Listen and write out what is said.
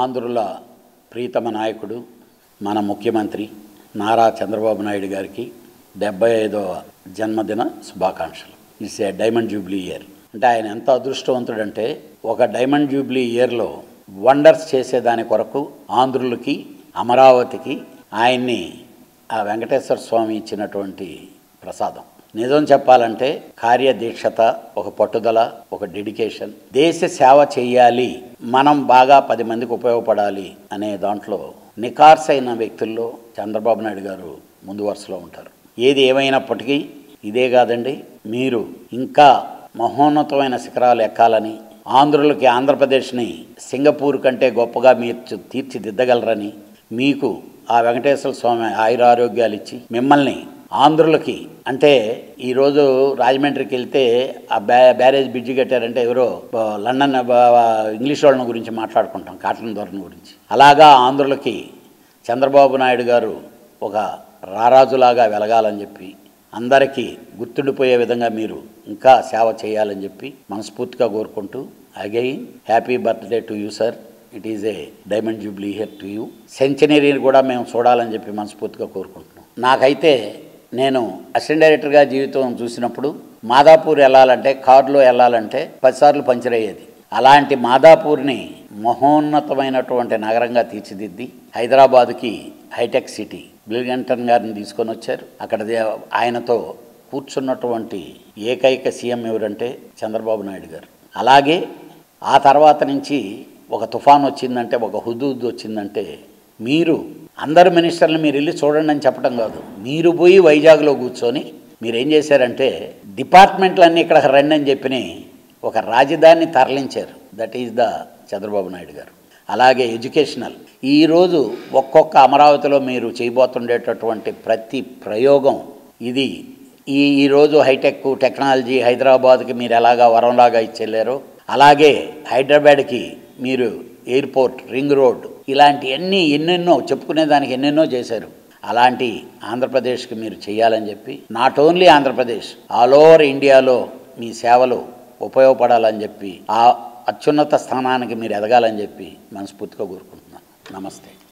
ఆంధ్రుల ప్రీతమ నాయకుడు మన ముఖ్యమంత్రి నారా చంద్రబాబు నాయుడు గారికి 75వ జన్మదిన శుభాకాంక్షలు. It's a diamond Jubilee year. అంటే ఆయన ఎంత అదృష్టవంతుడంటే ఒక డైమండ్ జూబ్లీ ఇయర్లో వండర్స్ చేసేదాని కొరకు ఆంధ్రులకి, అమరావతికి ఆయన్ని ఆ వెంకటేశ్వర స్వామి ఇచ్చినటువంటి ప్రసాదం. నిజం చెప్పాలంటే కార్యదీక్షత, ఒక పట్టుదల, ఒక డెడికేషన్, దేశ సేవ చేయాలి, మనం బాగా 10 మందికి ఉపయోగపడాలి అనే దాంట్లో నికార్సైన వ్యక్తుల్లో చంద్రబాబు నాయుడు గారు ముందు వరుసలో ఉంటారు. ఏది ఏమైనప్పటికీ ఇదే కాదండి, మీరు ఇంకా మహోన్నతమైన శిఖరాలు ఎక్కాలని, ఆంధ్రులకి ఆంధ్రప్రదేశ్ని సింగపూర్ కంటే గొప్పగా మీరు తీర్చిదిద్దగలరని, మీకు ఆ వెంకటేశ్వర స్వామి ఆయురారోగ్యాలు ఇచ్చి మిమ్మల్ని ఆంధ్రులకి, అంటే ఈరోజు రాజమండ్రికి వెళ్తే ఆ బ్యారేజ్ బ్రిడ్జి కట్టారంటే ఎవరో లండన్ ఇంగ్లీష్ వాళ్ళని గురించి మాట్లాడుకుంటాం, కాటన్ ధోరణి గురించి. అలాగా ఆంధ్రులకి చంద్రబాబు నాయుడు గారు ఒక రారాజులాగా వెలగాలని చెప్పి, అందరికీ గుర్తుండిపోయే విధంగా మీరు ఇంకా సేవ చేయాలని చెప్పి మనస్ఫూర్తిగా కోరుకుంటూ, again happy birthday to you sir. It is a diamond jubilee here to you. సెంచనరీని కూడా మేము చూడాలని చెప్పి మనస్ఫూర్తిగా కోరుకుంటున్నాం. నాకైతే నేను అసిస్టెంట్ డైరెక్టర్గా జీవితం చూసినప్పుడు మాదాపూర్ వెళ్ళాలంటే, కారులో వెళ్ళాలంటే 10 సార్లు పంచర్ అయ్యేది. అలాంటి మాదాపూర్ని మహోన్నతమైనటువంటి నగరంగా తీర్చిదిద్ది హైదరాబాద్కి హైటెక్ సిటీ బిల్గంటన్ గారిని తీసుకొని వచ్చారు. అక్కడ ఆయనతో కూర్చున్నటువంటి ఏకైక సీఎం ఎవరంటే చంద్రబాబు నాయుడు గారు. అలాగే ఆ తర్వాత నుంచి ఒక తుఫాన్ వచ్చిందంటే, ఒక హుదూద్ వచ్చిందంటే, మీరు అందరు మినిస్టర్లు మీరు వెళ్ళి చూడండి అని చెప్పడం కాదు, మీరు పోయి వైజాగ్లో కూర్చొని మీరేం చేశారంటే డిపార్ట్మెంట్లన్నీ ఇక్కడ రండి అని చెప్పి ఒక రాజధానిని తరలించారు. That is the Chandrababu Naidu గారు. అలాగే ఎడ్యుకేషనల్, ఈరోజు ఒక్కొక్క అమరావతిలో మీరు చేయబోతుండేటటువంటి ప్రతి ప్రయోగం ఇది ఈరోజు హైటెక్ టెక్నాలజీ హైదరాబాద్కి మీరు ఎలాగా వరంలాగా ఇచ్చెళ్ళారో, అలాగే హైదరాబాద్కి మీరు ఎయిర్పోర్ట్, రింగ్ రోడ్, ఇలాంటివన్నీ ఎన్నెన్నో చెప్పుకునేదానికి ఎన్నెన్నో చేశారు. అలాంటి ఆంధ్రప్రదేశ్కి మీరు చేయాలని చెప్పి, not only Andhra Pradesh, all over ఇండియాలో మీ సేవలు ఉపయోగపడాలని చెప్పి, ఆ అత్యున్నత స్థానానికి మీరు ఎదగాలని చెప్పి మనస్ఫూర్తిగా కోరుకుంటున్నాను. నమస్తే.